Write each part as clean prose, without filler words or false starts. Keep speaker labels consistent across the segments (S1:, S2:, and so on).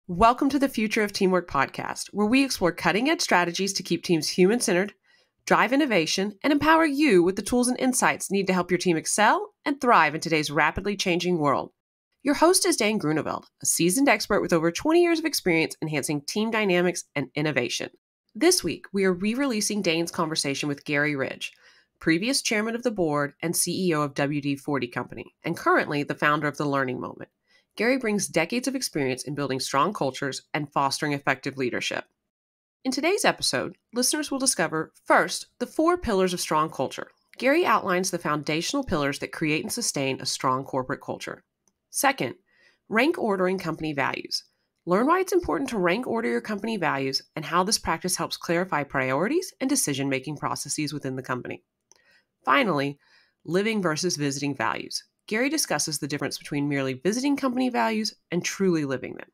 S1: Welcome to the Future of Teamwork podcast, where we explore cutting-edge strategies to keep teams human-centered, drive innovation, and empower you with the tools and insights needed to help your team excel and thrive in today's rapidly changing world. Your host is Dane, a seasoned expert with over 20 years of experience enhancing team dynamics and innovation. This week, we are re-releasing Dane's conversation with Garry Ridge, previous chairman of the board and CEO of WD-40 Company, and currently the founder of The Learning Moment. Garry brings decades of experience in building strong cultures and fostering effective leadership. In today's episode, listeners will discover, first, the 4 pillars of strong culture. Garry outlines the foundational pillars that create and sustain a strong corporate culture. Second, rank ordering company values. Learn why it's important to rank order your company values and how this practice helps clarify priorities and decision-making processes within the company. Finally, living versus visiting values. Garry discusses the difference between merely visiting company values and truly living them.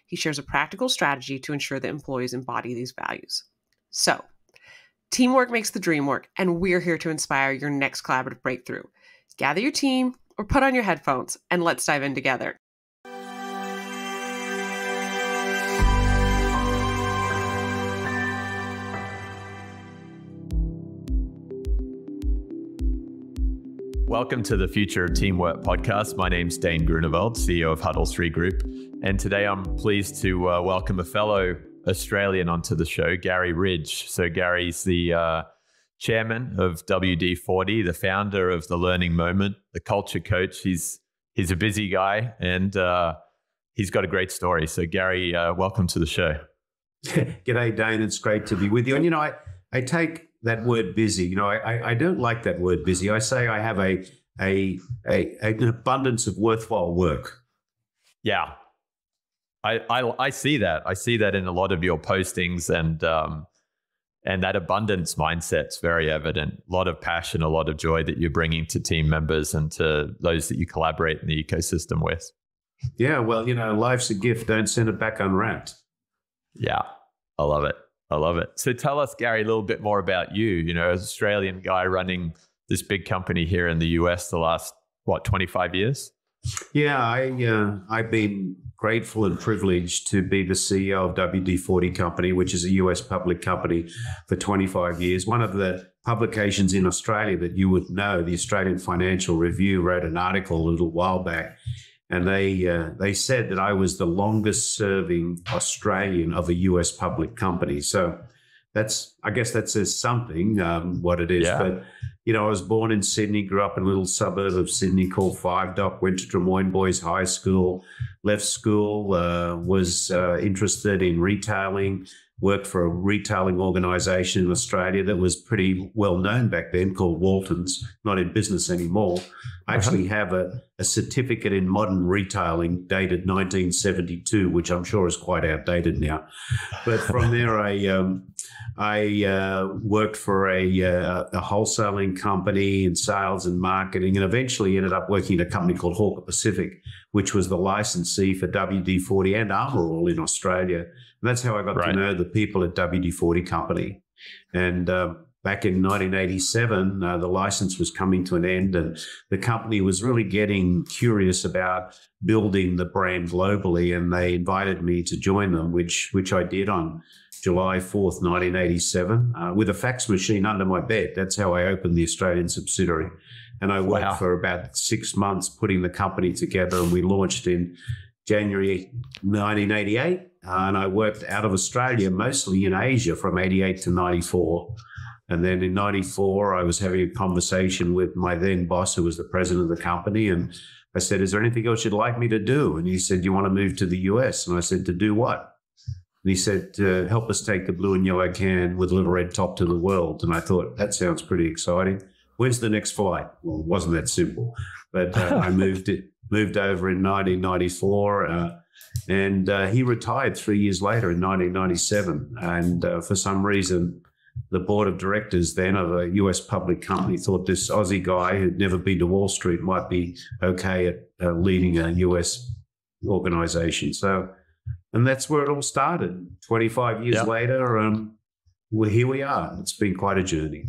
S1: He shares a practical strategy to ensure that employees embody these values. So, teamwork makes the dream work, and we're here to inspire your next collaborative breakthrough. Gather your team or put on your headphones, and let's dive in together.
S2: Welcome to the Future of Teamwork podcast. My name's Dane, CEO of Huddle 3 Group. And today I'm pleased to welcome a fellow Australian onto the show, Garry Ridge. So Garry's the chairman of WD-40, the founder of The Learning Moment, the culture coach. He's a busy guy and he's got a great story. So Garry, welcome to the show.
S3: G'day, Dane. It's great to be with you. And, I take that word busy. I don't like that word busy. I say I have an abundance of worthwhile work.
S2: Yeah. I see that. I see that in a lot of your postings and that abundance mindset's very evident. A lot of passion, a lot of joy that you're bringing to team members and to those that you collaborate in the ecosystem with.
S3: Yeah, well, life's a gift. Don't send it back unwrapped.
S2: Yeah, I love it. So tell us, Garry, a little bit more about you. As an Australian guy running this big company here in the US the last, 25 years?
S3: Yeah, I've been grateful and privileged to be the CEO of WD-40 Company, which is a US public company, for 25 years. One of the publications in Australia that you would know, the Australian Financial Review, wrote an article a little while back, and they said that I was the longest serving Australian of a US public company. So I guess that says something, what it is.
S2: Yeah.
S3: But, I was born in Sydney, grew up in a little suburb of Sydney called Five Dock, went to Des Moines Boys High School, left school, was interested in retailing, worked for a retailing organization in Australia that was pretty well known back then called Waltons, not in business anymore. I actually have a certificate in modern retailing dated 1972, which I'm sure is quite outdated now. But from there, I worked for a wholesaling company in sales and marketing, and eventually ended up working at a company called Hawker Pacific, which was the licensee for WD-40 and Armour All in Australia. And that's how I got to know the people at WD-40 Company. And back in 1987, the license was coming to an end, and the company was really getting curious about building the brand globally, and they invited me to join them, which I did on July 4th, 1987, with a fax machine under my bed. That's how I opened the Australian subsidiary. And I worked for about 6 months putting the company together, and we launched in January 1988. And I worked out of Australia, mostly in Asia, from 88 to 94. And then in 94, I was having a conversation with my then boss, who was the president of the company. And I said, "Is there anything else you'd like me to do?" And he said, "Do you want to move to the US?" And I said, "To do what?" And he said, "Help us take the blue and yellow can with a little red top to the world." And I thought, that sounds pretty exciting. When's the next flight? Well, it wasn't that simple. But I moved over in 1994. And he retired 3 years later in 1997. And for some reason, the board of directors then of a US public company thought this Aussie guy who'd never been to Wall Street might be okay at leading a US organization. And that's where it all started. 25 years later, here we are. It's been quite a journey.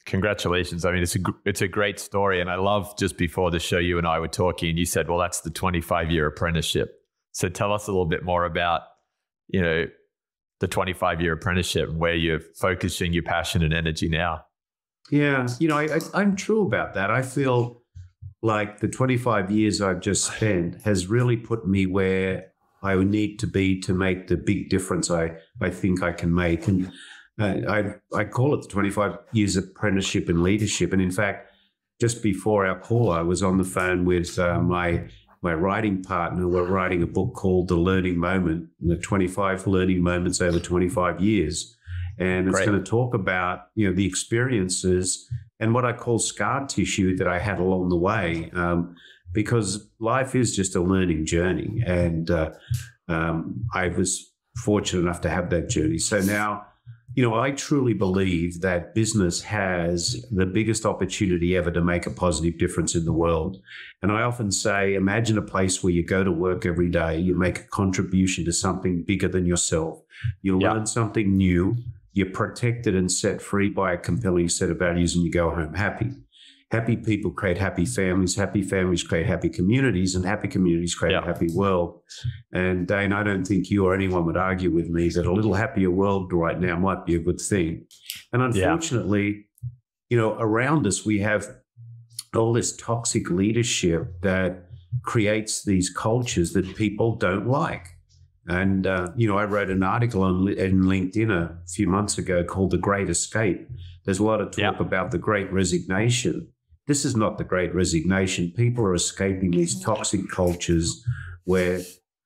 S2: Congratulations. I mean, it's a great story. And I love, just before the show, you and I were talking, and you said, well, that's the 25-year apprenticeship. So tell us a little bit more about, the 25-year apprenticeship and where you're focusing your passion and energy now.
S3: Yeah, I'm true about that. I feel like the 25 years I've just spent has really put me where I need to be to make the big difference I think I can make. And I call it the 25 years apprenticeship in leadership. And in fact, just before our call, I was on the phone with my writing partner. We're writing a book called The Learning Moment, the 25 learning moments over 25 years. And it's going to talk about, the experiences and what I call scar tissue that I had along the way, because life is just a learning journey. And I was fortunate enough to have that journey. So now, I truly believe that business has the biggest opportunity ever to make a positive difference in the world. And I often say, imagine a place where you go to work every day, you make a contribution to something bigger than yourself. You learn something new. You're protected and set free by a compelling set of values, and you go home happy. Happy people create happy families create happy communities, and happy communities create a happy world. And Dane, I don't think you or anyone would argue with me that a little happier world right now might be a good thing. And unfortunately, around us, we have all this toxic leadership that creates these cultures that people don't like. And, I wrote an article in LinkedIn a few months ago called The Great Escape. There's a lot of talk about the Great Resignation. This is not the Great Resignation. People are escaping these toxic cultures where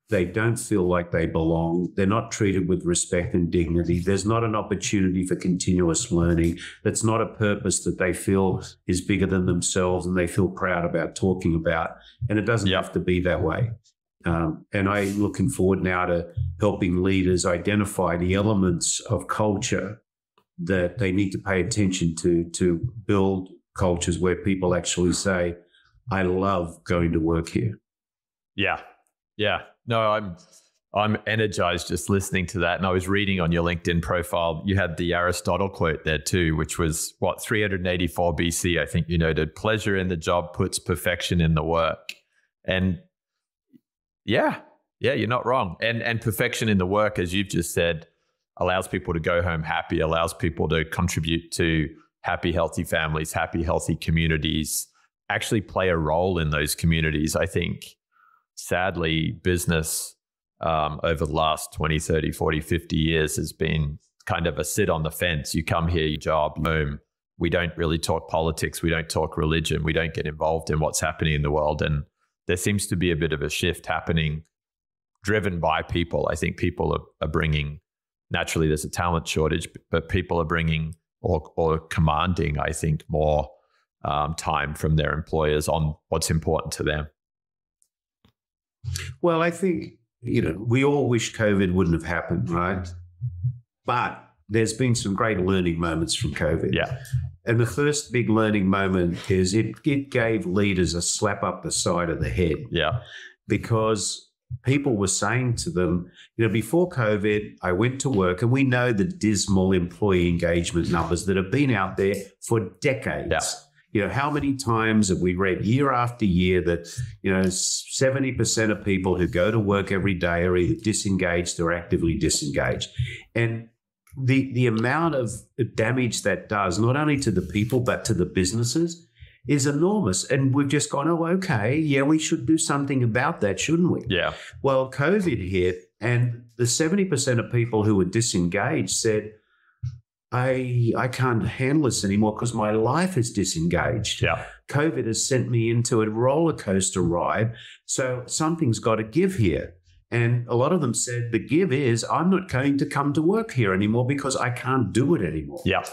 S3: they don't feel like they belong. They're not treated with respect and dignity. There's not an opportunity for continuous learning. That's not a purpose that they feel is bigger than themselves and they feel proud about talking about. And it doesn't have to be that way. And I'm looking forward now to helping leaders identify the elements of culture that they need to pay attention to build cultures where people actually say, I love going to work here. Yeah.
S2: No, I'm energized just listening to that. And I was reading on your LinkedIn profile, you had the Aristotle quote there too, which was 384 BC, I think you noted, pleasure in the job puts perfection in the work. And yeah, you're not wrong. And perfection in the work, as you've just said, allows people to go home happy, allows people to contribute to happy, healthy families, happy, healthy communities, actually play a role in those communities. I think, sadly, business over the last 20, 30, 40, 50 years has been kind of a sit on the fence. You come here, you job, home. We don't really talk politics. We don't talk religion. We don't get involved in what's happening in the world. And there seems to be a bit of a shift happening driven by people. I think people are bringing, naturally there's a talent shortage, but people are bringing or commanding, I think, more time from their employers on what's important to them.
S3: Well, I think, we all wish COVID wouldn't have happened, right? But there's been some great learning moments from COVID.
S2: Yeah.
S3: And the first big learning moment is it gave leaders a slap up the side of the head.
S2: Yeah.
S3: Because people were saying to them, before COVID, I went to work, and we know the dismal employee engagement numbers that have been out there for decades. Yeah. How many times have we read year after year that, 70% of people who go to work every day are either disengaged or actively disengaged. And the amount of damage that does, not only to the people, but to the businesses, is enormous. And we've just gone, oh, okay, yeah, we should do something about that, shouldn't we?
S2: Yeah.
S3: Well, COVID hit, and the 70% of people who were disengaged said, I can't handle this anymore because my life is disengaged.
S2: Yeah.
S3: COVID has sent me into a roller coaster ride. So something's got to give here. And a lot of them said the give is I'm not going to come to work here anymore because I can't do it anymore.
S2: Yeah.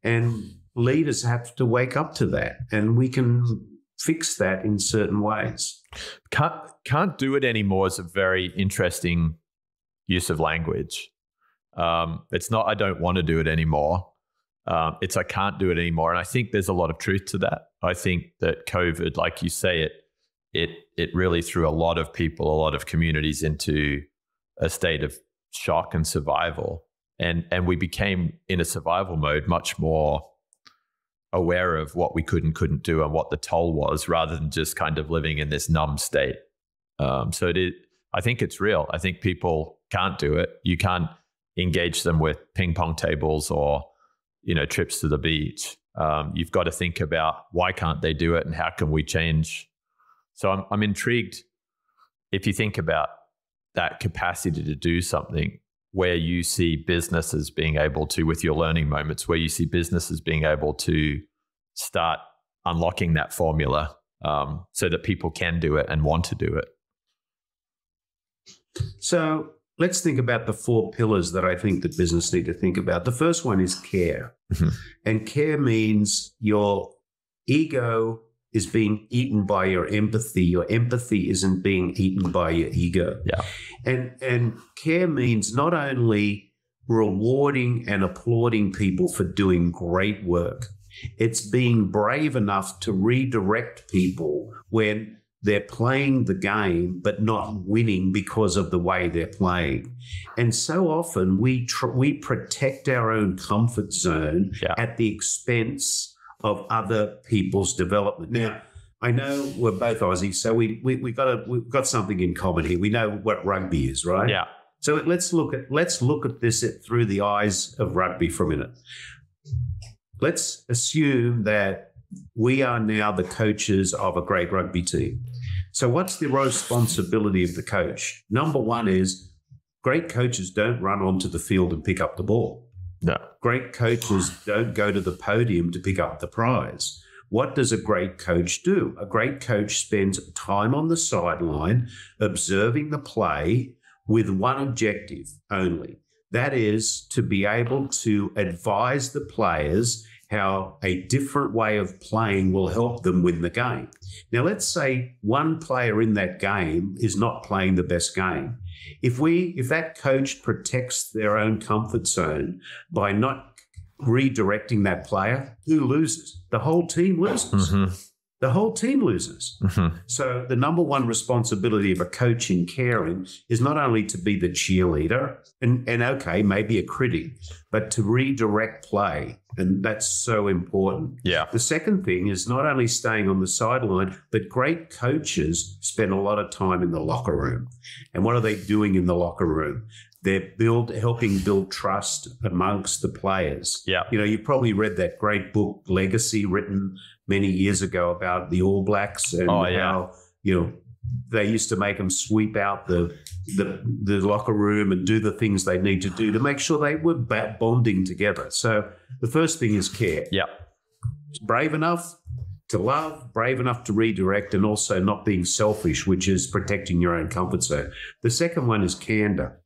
S3: And leaders have to wake up to that, and we can fix that in certain ways.
S2: Can't do it anymore is a very interesting use of language. It's not I don't want to do it anymore. It's I can't do it anymore. And I think there's a lot of truth to that. I think that COVID, like you say, it really threw a lot of people, a lot of communities into a state of shock and survival. And we became in a survival mode much more aware of what we could and couldn't do and what the toll was, rather than just kind of living in this numb state. I think it's real. I think people can't do it. You can't engage them with ping pong tables or, trips to the beach. You've got to think about why can't they do it and how can we change? So I'm intrigued if you think about that capacity to do something, where you see businesses being able to, with your learning moments, where you see businesses being able to start unlocking that formula so that people can do it and want to do it.
S3: So let's think about the 4 pillars that I think that business need to think about. The first one is care.
S2: Mm-hmm. And
S3: care means your ego is being eaten by your empathy. Your empathy isn't being eaten by your ego.
S2: Yeah.
S3: And care means not only rewarding and applauding people for doing great work, it's being brave enough to redirect people when they're playing the game but not winning because of the way they're playing. And so often we protect our own comfort zone at the expense of other people's development. Now, I know we're both Aussies, so we've got something in common here. We know what rugby is, right?
S2: Yeah.
S3: So let's look at this through the eyes of rugby for a minute. Let's assume that we are now the coaches of a great rugby team. So what's the responsibility of the coach? Number one is great coaches don't run onto the field and pick up the ball.
S2: No.
S3: Great coaches don't go to the podium to pick up the prize. What does a great coach do? A great coach spends time on the sideline observing the play with one objective only. That is to be able to advise the players how a different way of playing will help them win the game. Now, let's say one player in that game is not playing the best game. If that coach protects their own comfort zone by not redirecting that player, who loses? The whole team loses.
S2: Mm-hmm.
S3: The whole team loses.
S2: Mm-hmm.
S3: So the number one responsibility of a coach in caring is not only to be the cheerleader and okay, maybe a critic, but to redirect play. And that's so important.
S2: Yeah.
S3: The second thing is not only staying on the sideline, but great coaches spend a lot of time in the locker room. And what are they doing in the locker room? They're helping build trust amongst the players.
S2: Yeah.
S3: You probably read that great book, Legacy, written many years ago about the All Blacks and how, they used to make them sweep out the locker room and do the things they need to do to make sure they were bonding together. So the first thing is care.
S2: Yeah.
S3: Brave enough to love, brave enough to redirect, and also not being selfish, which is protecting your own comfort zone. The second one is candor.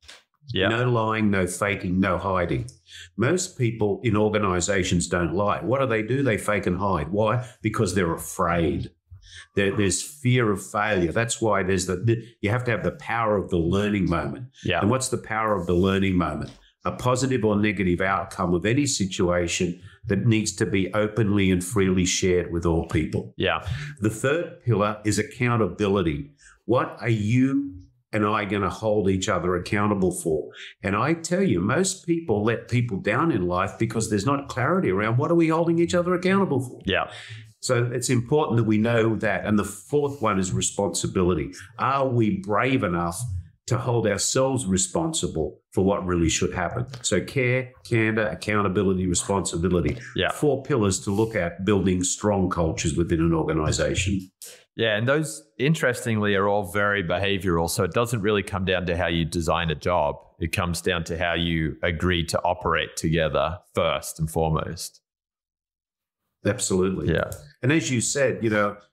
S2: Yeah.
S3: No lying, no faking, no hiding. Most people in organizations don't lie. What do? They fake and hide. Why? Because they're afraid. There's fear of failure. That's why you have to have the power of the learning moment.
S2: Yeah.
S3: And what's the power of the learning moment? A positive or negative outcome of any situation that needs to be openly and freely shared with all people.
S2: Yeah.
S3: The third pillar is accountability. What are you and I going to hold each other accountable for? And I tell you, most people let people down in life because there's not clarity around what are we holding each other accountable for.
S2: Yeah.
S3: So it's important that we know that. And the fourth one is responsibility. Are we brave enough to hold ourselves responsible for what really should happen? So care, candor, accountability, responsibility.
S2: Yeah.
S3: 4 pillars to look at building strong cultures within an organization.
S2: Yeah, and those, interestingly, are all very behavioral. So it doesn't really come down to how you design a job. It comes down to how you agree to operate together first and foremost.
S3: Absolutely.
S2: Yeah.
S3: And as you said,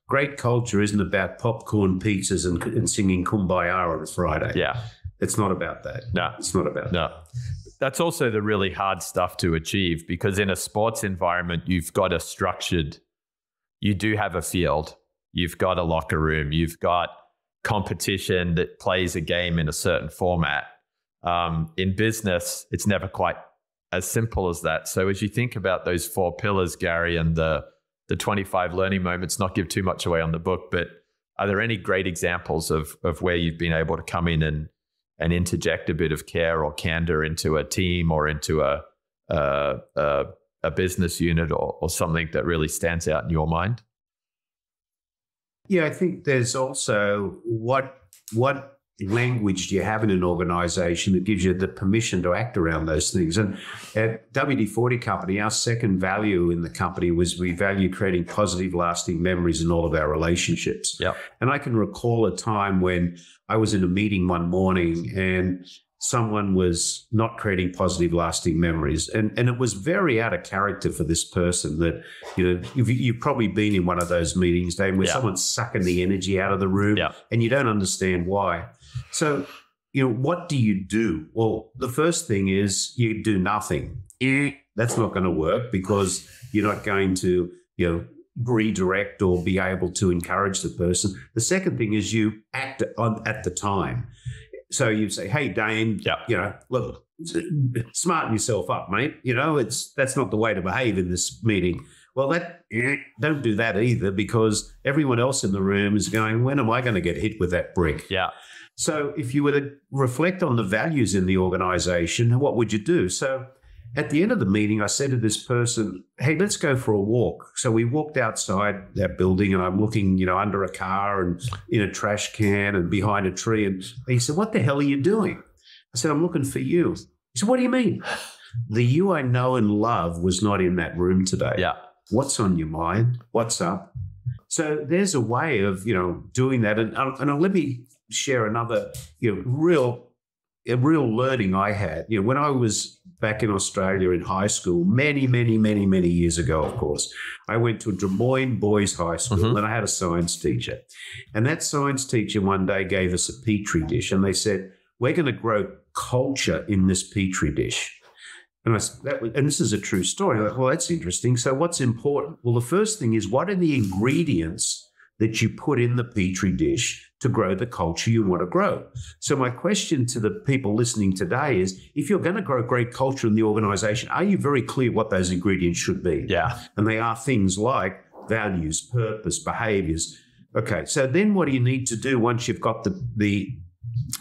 S3: great culture isn't about popcorn, pizzas, and singing Kumbaya on a Friday.
S2: Yeah.
S3: It's not about that.
S2: No.
S3: It's not about that.
S2: No. That's also the really hard stuff to achieve, because in a sports environment, you do have a field. You've got a locker room. You've got competition that plays a game in a certain format. In business, it's never quite as simple as that. So as you think about those 4 pillars, Garry, and the 25 learning moments, not give too much away on the book, but are there any great examples of where you've been able to come in and interject a bit of care or candor into a team or into a business unit or something that really stands out in your mind?
S3: Yeah, I think there's also what language do you have in an organization that gives you the permission to act around those things? And at WD-40 Company, our second value in the company was we value creating positive, lasting memories in all of our relationships.
S2: Yep.
S3: And I can recall a time when I was in a meeting one morning and someone was not creating positive, lasting memories. And it was very out of character for this person that, you've probably been in one of those meetings, Dane, where someone's sucking the energy out of the room and you don't understand why. So, what do you do? Well, the first thing is you do nothing. That's not going to work because you're not going to, redirect or be able to encourage the person. The second thing is you act at the time. So you say, hey, Dane, look, smarten yourself up, mate. That's not the way to behave in this meeting. Well, don't do that either because everyone else in the room is going, when am I going to get hit with that brick?
S2: Yeah.
S3: So if you were to reflect on the values in the organization, what would you do? So at the end of the meeting, I said to this person, hey, let's go for a walk. So we walked outside that building and I'm looking, under a car and in a trash can and behind a tree. And he said, what the hell are you doing? I said, I'm looking for you. He said, what do you mean? The you I know and love was not in that room today.
S2: Yeah. What's
S3: on your mind? What's up? So there's a way of, doing that. And let me share another, real learning I had. When I was back in Australia in high school, many, many, many, many years ago, of course, I went to Des Moines Boys High School and I had a science teacher. And that science teacher one day gave us a Petri dish and they said, we're going to grow culture in this Petri dish. And this is a true story. I'm like, well, that's interesting. So what's important? Well, the first thing is, what are the ingredients that you put in the Petri dish to grow the culture you want to grow? So my question to the people listening today is, if you're going to grow great culture in the organization, are you very clear what those ingredients should be?
S2: Yeah.
S3: And they are things like values, purpose, behaviors. Okay, so then what do you need to do once you've got the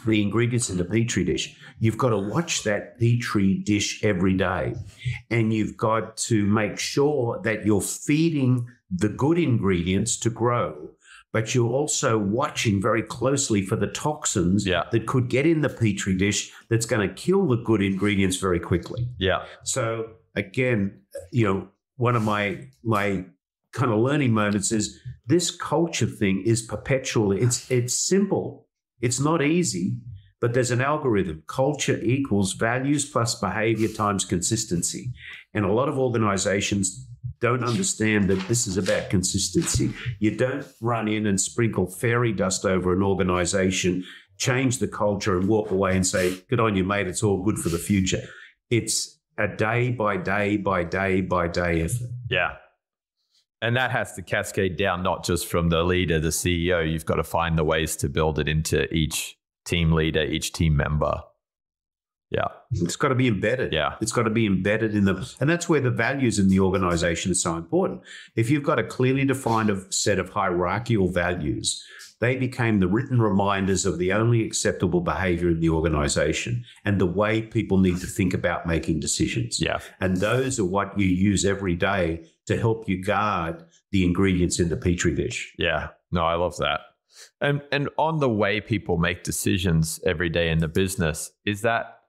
S3: ingredients in the Petri dish? You've got to watch that Petri dish every day. And you've got to make sure that you're feeding the good ingredients to grow, but you're also watching very closely for the toxins that could get in the Petri dish that's going to kill the good ingredients very quickly.
S2: Yeah.
S3: So again, one of my kind of learning moments is this culture thing is perpetual. It's simple. It's not easy, but there's an algorithm. Culture equals values plus behavior times consistency. And a lot of organizations don't understand that this is about consistency. You don't run in and sprinkle fairy dust over an organization, change the culture and walk away and say, good on you, mate, it's all good for the future. It's a day by day by day by day effort.
S2: Yeah. And that has to cascade down, not just from the leader, the CEO. You've got to find the ways to build it into each team leader, each team member. Yeah.
S3: It's got to be embedded.
S2: Yeah.
S3: It's got to be embedded in them. And that's where the values in the organization are so important. If you've got a clearly defined set of hierarchical values, they became the written reminders of the only acceptable behavior in the organization and the way people need to think about making decisions.
S2: Yeah.
S3: And those are what you use every day to help you guard the ingredients in the Petri dish.
S2: Yeah. No, I love that. And on the way people make decisions every day in the business, is that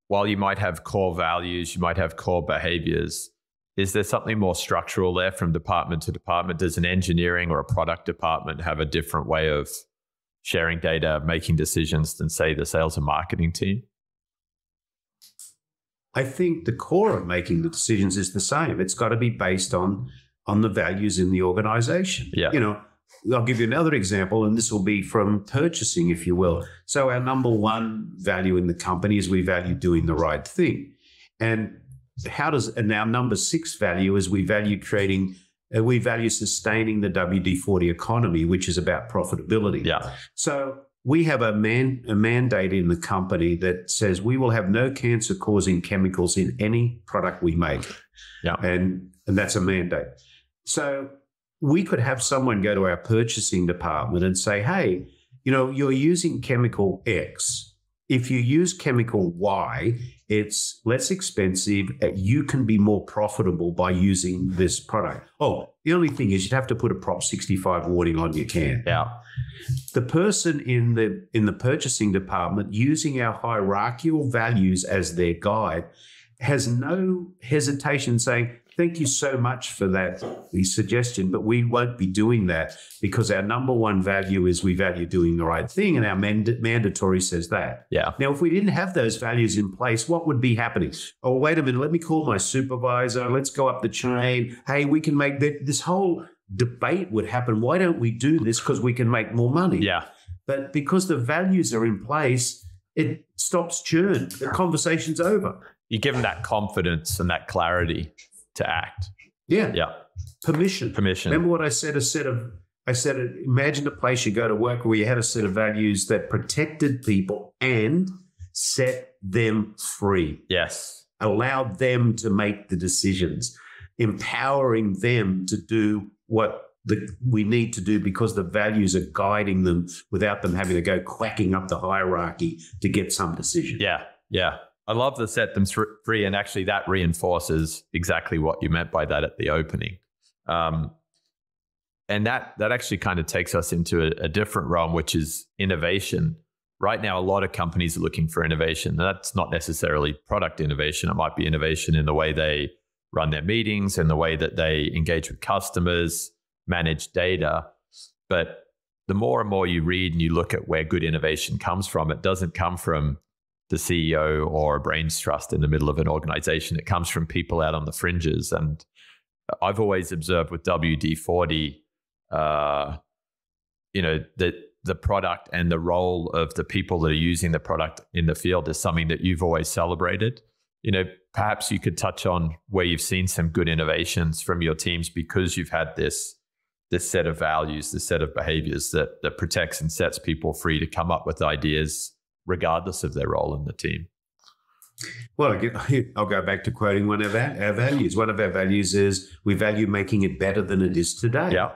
S2: while you might have core values, you might have core behaviors, is there something more structural there from department to department? Does an engineering or a product department have a different way of sharing data, making decisions than, say, the sales and marketing team?
S3: I think the core of making the decisions is the same. It's got to be based on the values in the organization.
S2: Yeah.
S3: I'll give you another example, and this will be from purchasing, if you will. So our number one value in the company is we value doing the right thing. And our number 6 value is we value sustaining the WD-40 economy, which is about profitability.
S2: Yeah.
S3: So we have a mandate in the company that says we will have no cancer-causing chemicals in any product we make.
S2: Yeah.
S3: And that's a mandate. So we could have someone go to our purchasing department and say, hey, you're using chemical X. If you use chemical Y, it's less expensive. You can be more profitable by using this product. Oh, the only thing is you'd have to put a Prop 65 warning on your can.
S2: Yeah.
S3: The person in the purchasing department using our hierarchical values as their guide has no hesitation saying, thank you so much for that suggestion, but we won't be doing that because our number one value is we value doing the right thing, and our mandatory says that.
S2: Yeah.
S3: Now, if we didn't have those values in place, what would be happening? Oh, wait a minute, let me call my supervisor. Let's go up the chain. Hey, we can make that. This whole debate would happen. Why don't we do this? Because we can make more money.
S2: Yeah.
S3: But because the values are in place, it stops churn. The conversation's over.
S2: You give them that confidence and that clarity to act.
S3: Yeah.
S2: Yeah.
S3: Permission.
S2: Permission.
S3: Remember what I said? Imagine a place you go to work where you had a set of values that protected people and set them free.
S2: Yes.
S3: Allowed them to make the decisions, empowering them to do what we need to do because the values are guiding them without them having to go quacking up the hierarchy to get some decision.
S2: Yeah. Yeah. I love the set them free, and actually that reinforces exactly what you meant by that at the opening. And that actually kind of takes us into a different realm, which is innovation. Right now, a lot of companies are looking for innovation. That's not necessarily product innovation. It might be innovation in the way they run their meetings, in the way that they engage with customers, manage data. But the more and more you read and you look at where good innovation comes from, it doesn't come from the CEO or a brains trust in the middle of an organization. It comes from people out on the fringes. And I've always observed with WD-40, that the product and the role of the people that are using the product in the field is something that you've always celebrated. Perhaps you could touch on where you've seen some good innovations from your teams because you've had this set of values, this set of behaviors that protects and sets people free to come up with ideas regardless of their role in the team.
S3: Well, I'll go back to quoting one of our values. One of our values is we value making it better than it is today.
S2: Yeah.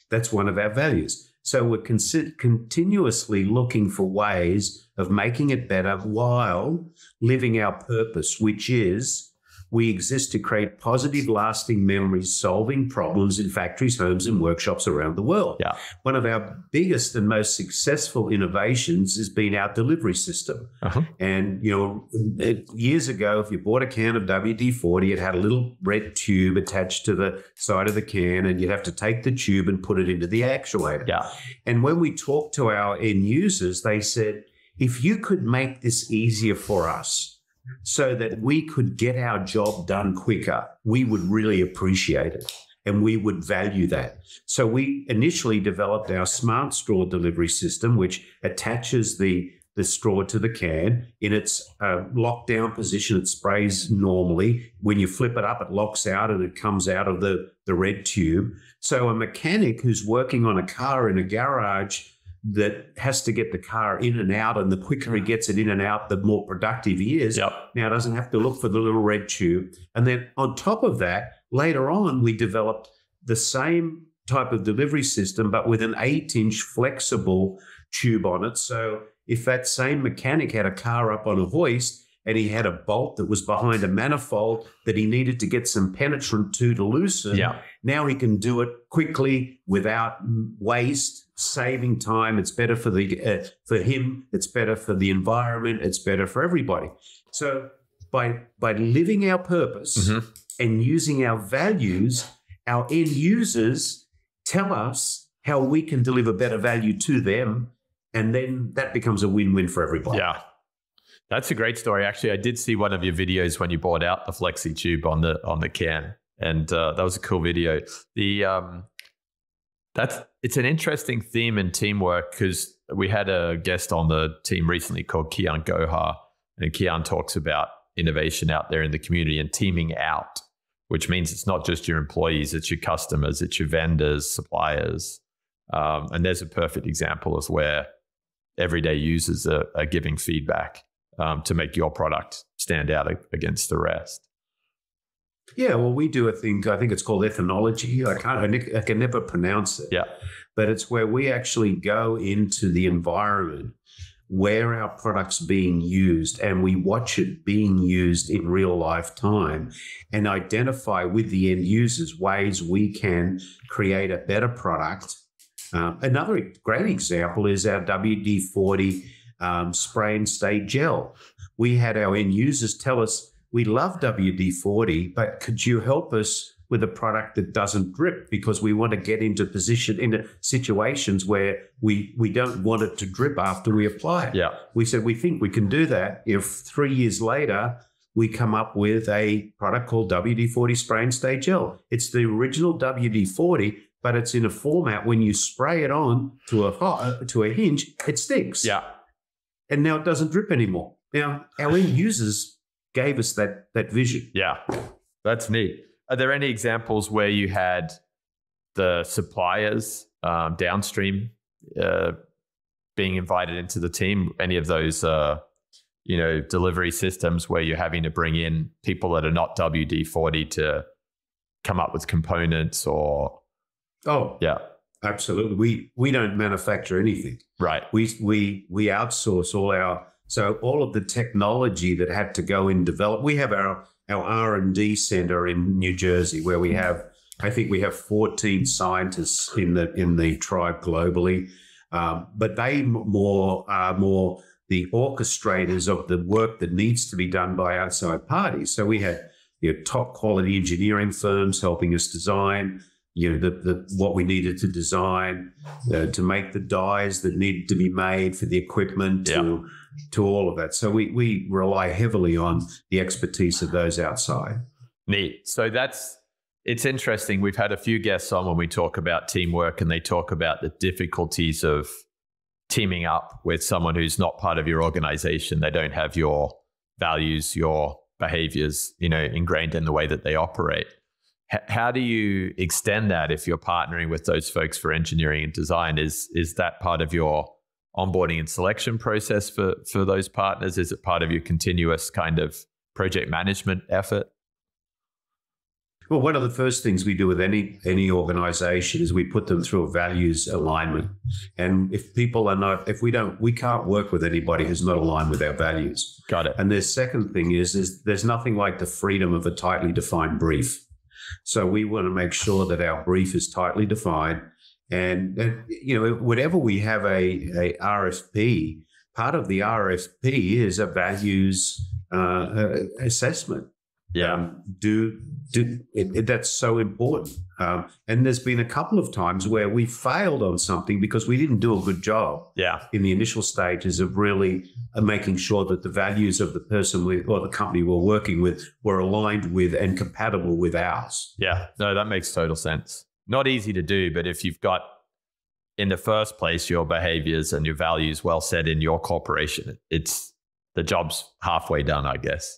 S3: That's one of our values. So we're continuously looking for ways of making it better while living our purpose, which is we exist to create positive, lasting memories, solving problems in factories, homes, and workshops around the world.
S2: Yeah.
S3: One of our biggest and most successful innovations has been our delivery system.
S2: Uh-huh.
S3: And, years ago, if you bought a can of WD-40, it had a little red tube attached to the side of the can, and you'd have to take the tube and put it into the actuator.
S2: Yeah.
S3: And when we talked to our end users, they said, if you could make this easier for us, so that we could get our job done quicker, we would really appreciate it and we would value that. So we initially developed our smart straw delivery system, which attaches the straw to the can. In its lockdown position, it sprays normally. When you flip it up, it locks out and it comes out of the red tube. So a mechanic who's working on a car in a garage that has to get the car in and out, and the quicker he gets it in and out, the more productive he is.
S2: Yep.
S3: Now doesn't have to look for the little red tube. And then on top of that, later on, we developed the same type of delivery system, but with an 8-inch flexible tube on it. So if that same mechanic had a car up on a hoist and he had a bolt that was behind a manifold that he needed to get some penetrant to loosen, now he can do it quickly without waste, saving time. It's better for him. It's better for the environment. It's better for everybody. So by living our purpose and using our values, our end users tell us how we can deliver better value to them, and then that becomes a win-win for everybody.
S2: Yeah. That's a great story. Actually, I did see one of your videos when you brought out the Flexi tube on the can, and that was a cool video. It's an interesting theme in teamwork because we had a guest on the team recently called Kian Gohar, and Kian talks about innovation out there in the community and teaming out, which means it's not just your employees, it's your customers, it's your vendors, suppliers, and there's a perfect example of where everyday users are giving feedback to make your product stand out against the rest.
S3: Yeah, well, we do a thing, I think it's called Ethnology. I can never pronounce it.
S2: Yeah.
S3: But it's where we actually go into the environment where our product's being used, and we watch it being used in real life time and identify with the end users ways we can create a better product. Another great example is our WD-40 spray and stay gel. We had our end users tell us, we love WD-40, but could you help us with a product that doesn't drip, because we want to get into situations where we don't want it to drip after we apply it.
S2: Yeah.
S3: We said, we think we can do that if 3 years later we come up with a product called WD-40 Spray and Stay Gel. It's the original WD-40, but it's in a format when you spray it on to a hinge, it sticks.
S2: Yeah.
S3: And now it doesn't drip anymore. Now, our end users gave us that vision.
S2: Yeah, that's neat. Are there any examples where you had the suppliers downstream being invited into the team? Any of those, delivery systems where you're having to bring in people that are not WD-40 to come up with components or?
S3: Oh,
S2: yeah,
S3: absolutely. We don't manufacture anything.
S2: Right.
S3: We outsource all of the technology that had to go in develop. We have our R&D center in New Jersey, where I think we have 14 scientists in the tribe globally, but they are more the orchestrators of the work that needs to be done by outside parties. So we had top quality engineering firms helping us design what we needed to design, to make the dyes that needed to be made for the equipment, to all of that. So we rely heavily on the expertise of those outside.
S2: Neat. So it's interesting. We've had a few guests on when we talk about teamwork, and they talk about the difficulties of teaming up with someone who's not part of your organization. They don't have your values, your behaviors, ingrained in the way that they operate. How do you extend that if you're partnering with those folks for engineering and design? Is that part of your onboarding and selection process for those partners? Is it part of your continuous kind of project management effort?
S3: Well, one of the first things we do with any organization is we put them through a values alignment. And if people are not, we can't work with anybody who's not aligned with our values.
S2: Got it.
S3: And the second thing is there's nothing like the freedom of a tightly defined brief. So we want to make sure that our brief is tightly defined. And whenever we have a RFP, part of the RFP is a values assessment.
S2: Yeah,
S3: that's so important. And there's been a couple of times where we failed on something because we didn't do a good job.
S2: Yeah,
S3: in the initial stages of really making sure that the values of the person or the company we're working with were aligned with and compatible with ours.
S2: Yeah, no, that makes total sense. Not easy to do, but if you've got in the first place your behaviors and your values well set in your corporation, the job's halfway done, I guess.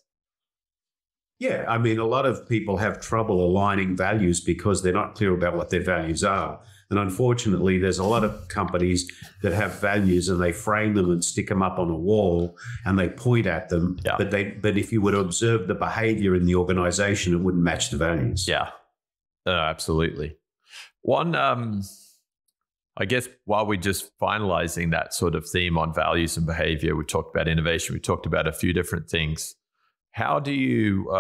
S3: Yeah, I mean, a lot of people have trouble aligning values because they're not clear about what their values are. And unfortunately, there's a lot of companies that have values and they frame them and stick them up on a wall and they point at them. Yeah. But if you were to observe the behavior in the organization, it wouldn't match the values.
S2: Yeah, absolutely. One, I guess while we're just finalizing that sort of theme on values and behavior, we talked about innovation, we talked about a few different things. How do you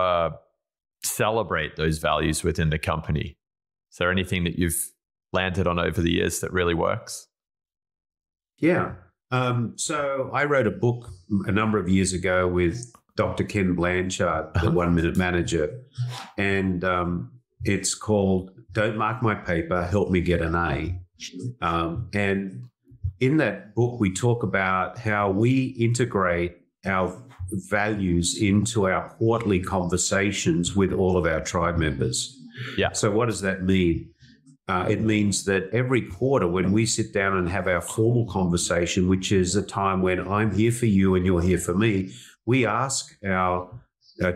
S2: celebrate those values within the company? Is there anything that you've landed on over the years that really works?
S3: Yeah. So I wrote a book a number of years ago with Dr. Ken Blanchard, the 1 Minute Manager. And it's called Don't Mark My Paper, Help Me Get an A. And in that book, we talk about how we integrate our values into our quarterly conversations with all of our tribe members.
S2: Yeah.
S3: So what does that mean? It means that every quarter when we sit down and have our formal conversation, which is a time when I'm here for you and you're here for me, we ask our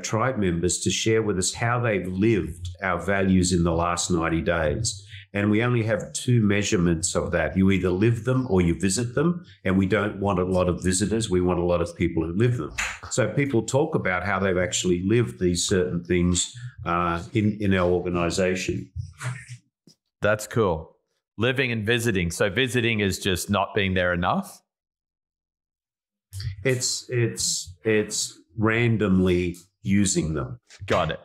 S3: tribe members to share with us how they've lived our values in the last 90 days. And we only have 2 measurements of that. You either live them or you visit them. And we don't want a lot of visitors. We want a lot of people who live them. So people talk about how they've actually lived these certain things in our organization.
S2: That's cool. Living and visiting. So visiting is just not being there enough?
S3: It's randomly using them.
S2: Got it.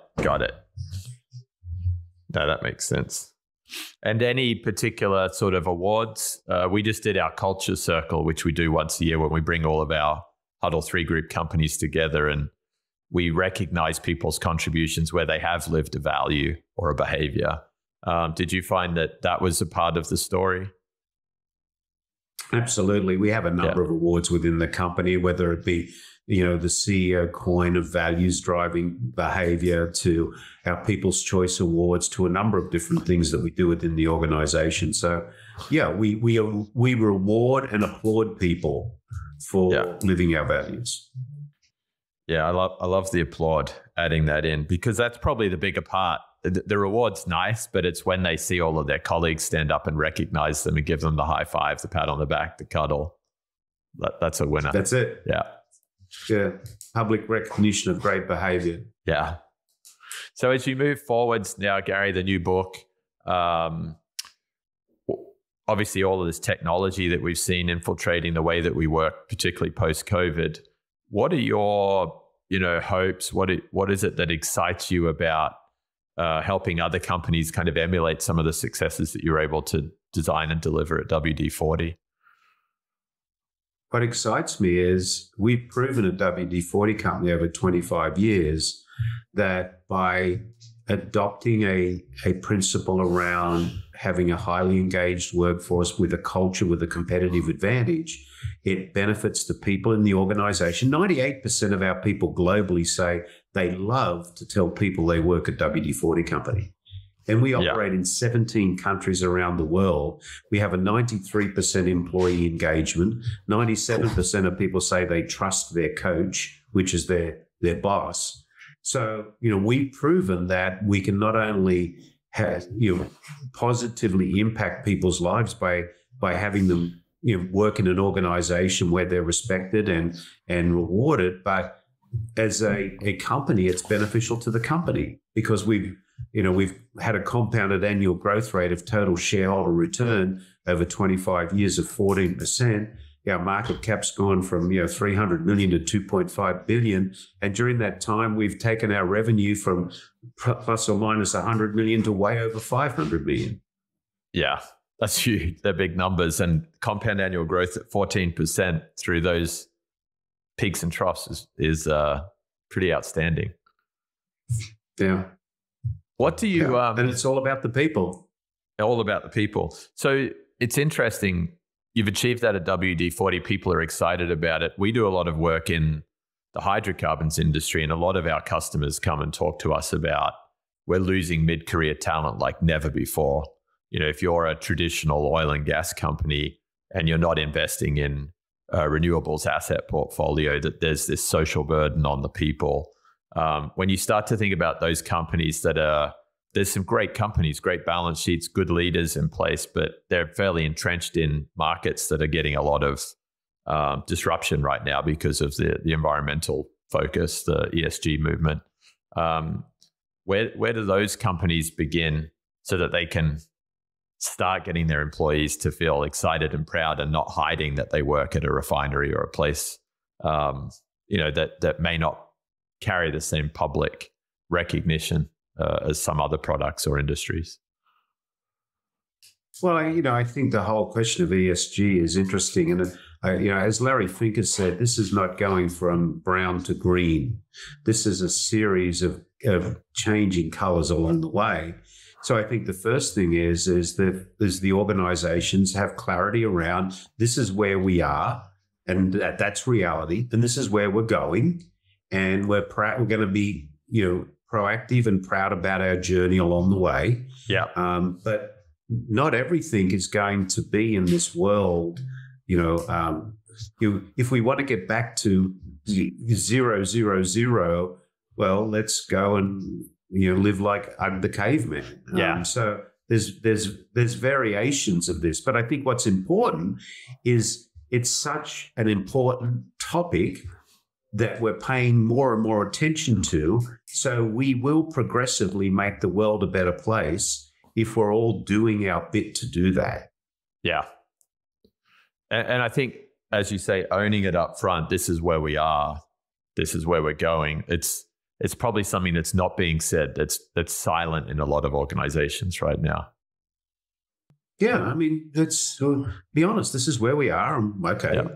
S2: No, that makes sense. And any particular sort of awards? We just did our culture circle, which we do once a year when we bring all of our Huddle 3 group companies together, and we recognize people's contributions where they have lived a value or a behavior. Did you find that was a part of the story?
S3: Absolutely. We have a number of awards within the company, whether it be, the CEO coin of values driving behavior, to our People's Choice Awards, to a number of different things that we do within the organization. So, we reward and applaud people for living our values.
S2: Yeah, I love the applaud, adding that in, because that's probably the bigger part. The reward's nice, but it's when they see all of their colleagues stand up and recognize them and give them the high five, the pat on the back, the cuddle. That's a winner.
S3: That's it. Yeah. Public recognition of great behavior.
S2: Yeah. So as you move forwards now, Garry, the new book, obviously all of this technology that we've seen infiltrating the way that we work, particularly post-COVID. What are your, hopes? What is it that excites you about helping other companies kind of emulate some of the successes that you're able to design and deliver at WD-40?
S3: What excites me is we've proven at WD-40 Company over 25 years that by adopting a principle around having a highly engaged workforce with a culture with a competitive advantage, it benefits the people in the organization. 98% of our people globally say they love to tell people they work at WD-40 Company. And we operate in 17 countries around the world. We have a 93% employee engagement. 97% of people say they trust their coach, which is their boss. So, we've proven that we can not only have, positively impact people's lives by having them, work in an organization where they're respected and rewarded, but as a company, it's beneficial to the company because we've had a compounded annual growth rate of total shareholder return over 25 years of 14%. Our market cap's gone from 300 million to 2.5 billion, and during that time, we've taken our revenue from plus or minus 100 million to way over 500 million.
S2: Yeah, that's huge. They're big numbers, and compound annual growth at 14% through those peaks and troughs is pretty outstanding.
S3: Yeah.
S2: What do you?
S3: And it's all about the people.
S2: All about the people. So it's interesting. You've achieved that at WD-40. People are excited about it. We do a lot of work in the hydrocarbons industry, and a lot of our customers come and talk to us about we're losing mid-career talent like never before. If you're a traditional oil and gas company and you're not investing in renewables asset portfolio, that there's this social burden on the people. When you start to think about those companies there's some great companies, great balance sheets, good leaders in place, but they're fairly entrenched in markets that are getting a lot of disruption right now because of the environmental focus, the ESG movement. Where do those companies begin so that they can start getting their employees to feel excited and proud and not hiding that they work at a refinery or a place that may not carry the same public recognition as some other products or industries?
S3: Well, I think the whole question of ESG is interesting. And, as Larry Fink has said, this is not going from brown to green. This is a series of changing colors along the way. So I think the first thing is that the organizations have clarity around this is where we are, and that's reality, and this is where we're going. And we're going to be, proactive and proud about our journey along the way.
S2: Yeah.
S3: But not everything is going to be in this world. If we want to get back to 0, well, let's go and live like the caveman.
S2: Yeah.
S3: So there's variations of this, but I think what's important is it's such an important topic that we're paying more and more attention to. So we will progressively make the world a better place if we're all doing our bit to do that.
S2: Yeah. And I think as you say, owning it up front. This is where we are. This is where we're going. It's probably something that's not being said. That's silent in a lot of organizations right now.
S3: Yeah, I mean, be honest. This is where we are. Okay, yeah.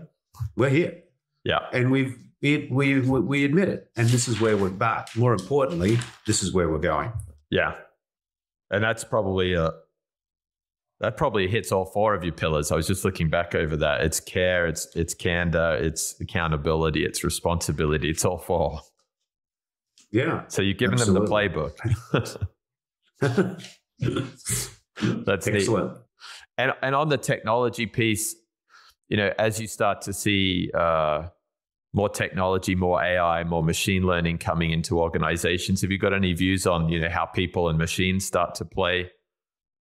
S3: We're here.
S2: Yeah,
S3: and we admit it. And this is where we're. But more importantly, this is where we're going.
S2: Yeah, and that's probably that probably hits all four of your pillars. I was just looking back over that. It's care, it's candor, it's accountability, it's responsibility. It's all four.
S3: Yeah.
S2: So you've given them the playbook. That's
S3: excellent.
S2: Neat. And on the technology piece, as you start to see more technology, more AI, more machine learning coming into organizations, have you got any views on how people and machines start to play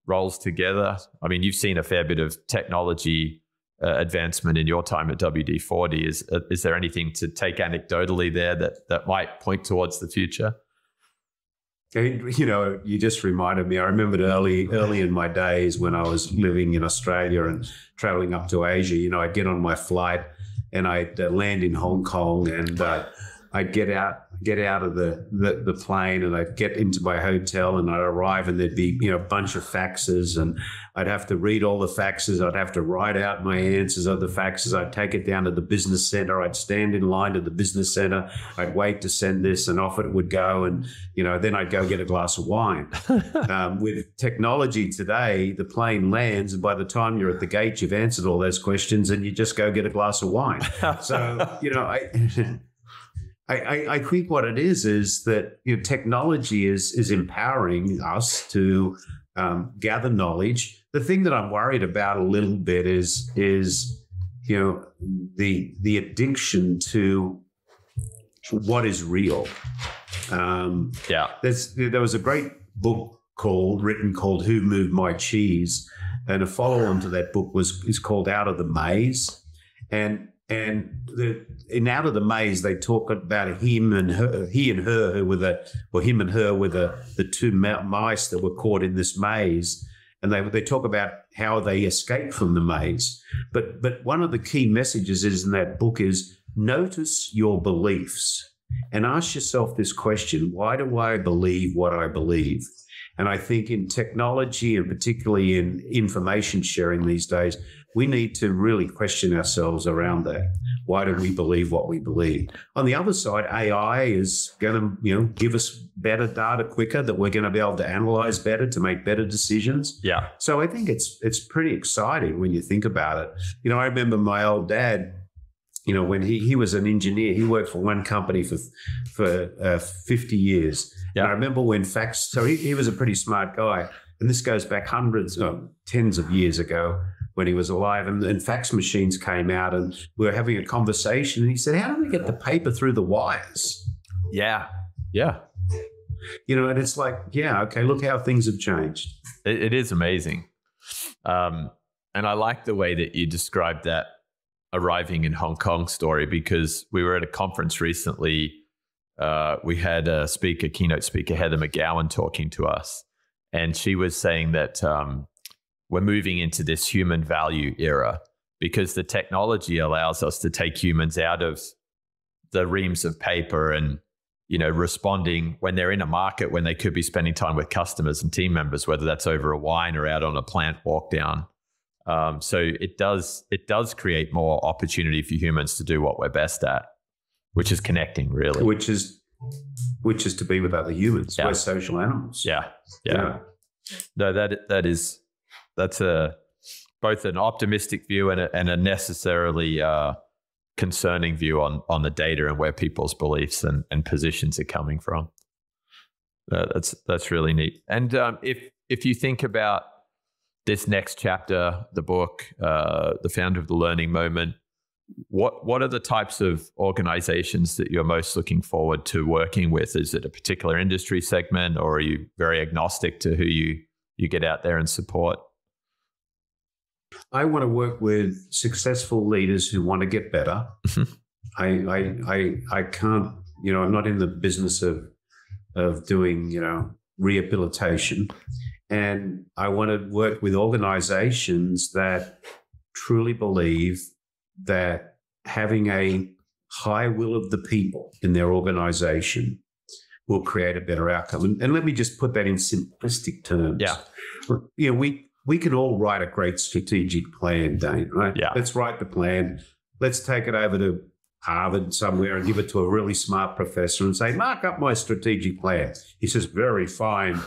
S2: roles together? I mean, you've seen a fair bit of technology advancement in your time at WD-40. Is there anything to take anecdotally there that might point towards the future?
S3: You just reminded me. I remembered early in my days when I was living in Australia and traveling up to Asia. I'd get on my flight and I'd land in Hong Kong, and I'd get out of the plane, and I'd get into my hotel, and I'd arrive, and there'd be a bunch of faxes, and I'd have to read all the faxes. I'd have to write out my answers of the faxes. I'd take it down to the business center. I'd stand in line to the business center. I'd wait to send this, and off it would go. And then I'd go get a glass of wine. With technology today, the plane lands, and by the time you're at the gate, you've answered all those questions, and you just go get a glass of wine. So I think what it is that technology is empowering us to gather knowledge. The thing that I'm worried about a little bit is the addiction to what is real. There was a great book written called "Who Moved My Cheese," and a follow-on to that book is called "Out of the Maze," and in Out of the Maze, they talk about him and her were the two mice that were caught in this maze, and they talk about how they escaped from the maze. But one of the key messages in that book is notice your beliefs and ask yourself this question: why do I believe what I believe? And I think in technology, and particularly in information sharing these days, we need to really question ourselves around that. Why do we believe what we believe? On the other side, AI is going to, give us better data quicker, that we're going to be able to analyze better, to make better decisions.
S2: Yeah.
S3: So I think it's pretty exciting when you think about it. I remember my old dad, when he was an engineer, he worked for one company for 50 years. Yeah. And I remember when fax, so he was a pretty smart guy. And this goes back tens of years ago when he was alive, and fax machines came out, and we were having a conversation, and he said, how do we get the paper through the wires?
S2: Yeah. Yeah.
S3: And it's like, yeah, okay, look how things have changed.
S2: It is amazing. And I like the way that you described that arriving in Hong Kong story, because we were at a conference recently. We had a keynote speaker, Heather McGowan, talking to us. And she was saying that we're moving into this human value era because the technology allows us to take humans out of the reams of paper and, responding when they're in a market, when they could be spending time with customers and team members, whether that's over a wine or out on a plant walk down. So it does create more opportunity for humans to do what we're best at, which is connecting, really.
S3: Which is to be with other humans.
S2: Yeah.
S3: We're social animals.
S2: Yeah. No, that's both an optimistic view and a necessarily concerning view on the data and where people's beliefs and positions are coming from. That's really neat. And if you think about this next chapter, the book, the founder of the learning moment, what are the types of organizations that you're most looking forward to working with? Is it a particular industry segment, or are you very agnostic to who you get out there and support?
S3: I want to work with successful leaders who want to get better. I can't, I'm not in the business of doing, rehabilitation. And I want to work with organizations that truly believe that having a high will of the people in their organization will create a better outcome. And let me just put that in simplistic terms.
S2: Yeah.
S3: You know, we can all write a great strategic plan, Dane, right?
S2: Yeah.
S3: Let's write the plan. Let's take it over to Harvard somewhere and give it to a really smart professor and say, mark up my strategic plan. He says, very fine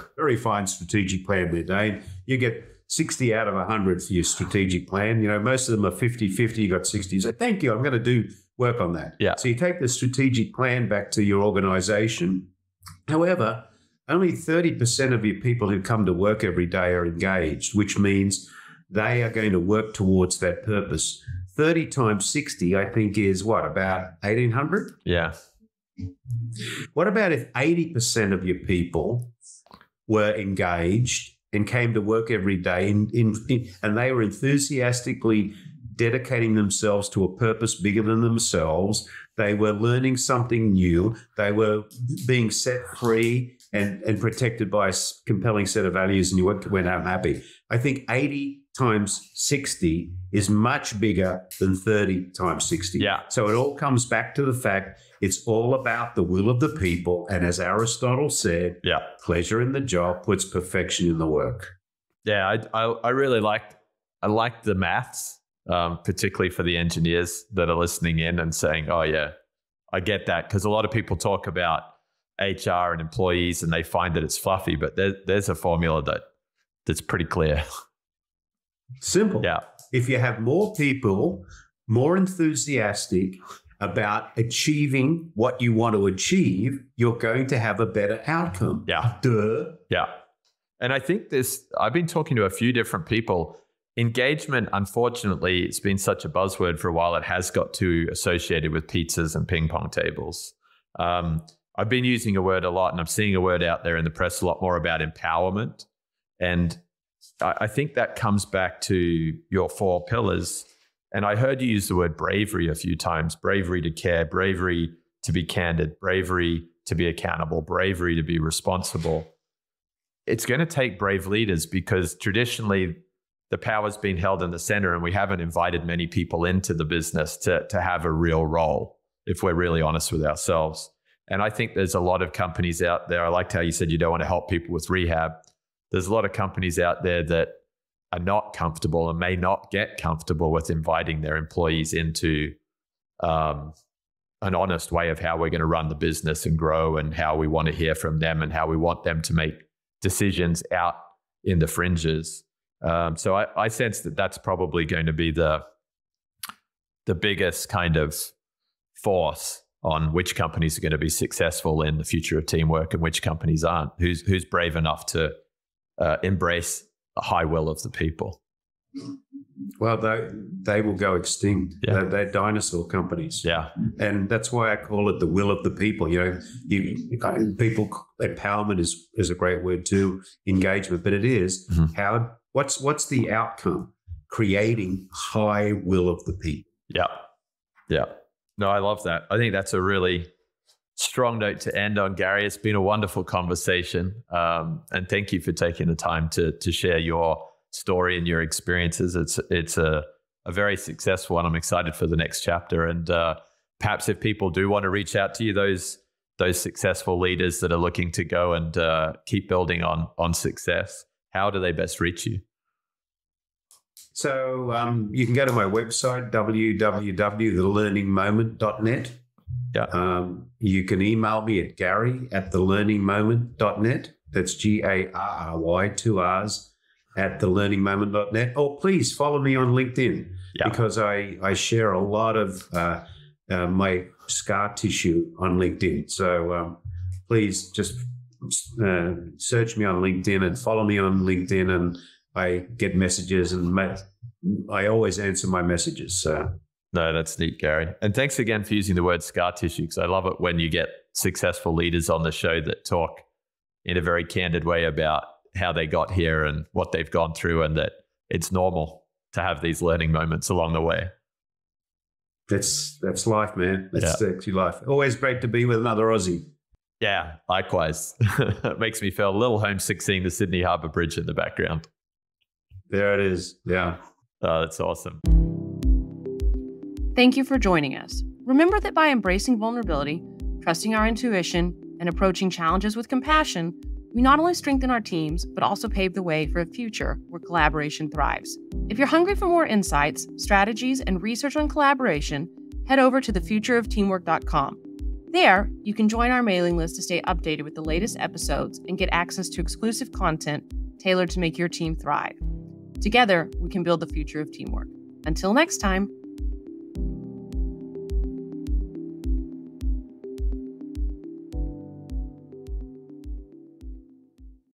S3: strategic plan there, Dane. You get 60 out of 100 for your strategic plan. You know, most of them are 50-50. You got 60. You say, thank you, I'm going to do work on that.
S2: Yeah.
S3: So you take the strategic plan back to your organization. However, only 30% of your people who come to work every day are engaged, which means they are going to work towards that purpose. 30 times 60, I think, is what, about 1,800?
S2: Yeah.
S3: What about if 80% of your people were engaged and came to work every day and they were enthusiastically dedicating themselves to a purpose bigger than themselves? They were learning something new. They were being set free and protected by a compelling set of values, and you went home happy. I think 80 times 60 is much bigger than 30 times 60.
S2: Yeah.
S3: So it all comes back to the fact it's all about the will of the people. And as Aristotle said,
S2: yeah,
S3: pleasure in the job puts perfection in the work.
S2: Yeah, I really like the maths, particularly for the engineers that are listening in and saying, oh yeah, I get that. Because a lot of people talk about HR and employees and they find that it's fluffy, but there's a formula that's pretty clear.
S3: Simple.
S2: Yeah.
S3: If you have more people, more enthusiastic about achieving what you want to achieve, you're going to have a better outcome.
S2: Yeah.
S3: Duh.
S2: Yeah. And I think I've been talking to a few different people. Engagement, unfortunately, it's been such a buzzword for a while. It has got too associated with pizzas and ping pong tables. I've been using a word a lot, and I'm seeing a word out there in the press a lot more about empowerment. And I think that comes back to your 4 pillars. And I heard you use the word bravery a few times: bravery to care, bravery to be candid, bravery to be accountable, bravery to be responsible. It's going to take brave leaders, because traditionally the power's been held in the center, and we haven't invited many people into the business to have a real role, if we're really honest with ourselves. And I think there's a lot of companies out there. I liked how you said you don't want to help people with rehab. There's a lot of companies out there that are not comfortable and may not get comfortable with inviting their employees into an honest way of how we're going to run the business and grow, and how we want to hear from them, and how we want them to make decisions out in the fringes. So I sense that that's probably going to be the biggest kind of force on which companies are going to be successful in the future of teamwork and which companies aren't. Who's brave enough to embrace the high will of the people?
S3: Well, they will go extinct.
S2: Yeah.
S3: They're dinosaur companies.
S2: Yeah. And
S3: that's why I call it the will of the people. You know, people, empowerment is a great word too, engagement, but it is what's the outcome? Creating high will of the people.
S2: Yeah. Yeah. No, I love that. I think that's a really strong note to end on, Garry. It's been a wonderful conversation. And thank you for taking the time to share your story and your experiences. It's a very successful one. I'm excited for the next chapter. And perhaps if people do want to reach out to you, those successful leaders that are looking to go and keep building on success, how do they best reach you?
S3: So you can go to my website, www.thelearningmoment.net.
S2: Yeah.
S3: You can email me at Garry@thelearningmoment.net. That's GARRY, 2 R's, @thelearningmoment.net. Or please follow me on LinkedIn, because I share a lot of my scar tissue on LinkedIn. So please just search me on LinkedIn and follow me on LinkedIn, and I get messages, and I always answer my messages. So.
S2: No, that's neat, Garry. And thanks again for using the word scar tissue, because I love it when you get successful leaders on the show that talk in a very candid way about how they got here and what they've gone through, and that it's normal to have these learning moments along the way.
S3: That's life, man. That's actually life. Always great to be with another Aussie.
S2: Yeah, likewise. It makes me feel a little homesick seeing the Sydney Harbour Bridge in the background.
S3: There it is. Yeah.
S2: Oh, that's awesome.
S1: Thank you for joining us. Remember that by embracing vulnerability, trusting our intuition, and approaching challenges with compassion, we not only strengthen our teams, but also pave the way for a future where collaboration thrives. If you're hungry for more insights, strategies, and research on collaboration, head over to thefutureofteamwork.com. There, you can join our mailing list to stay updated with the latest episodes and get access to exclusive content tailored to make your team thrive. Together, we can build the future of teamwork. Until next time.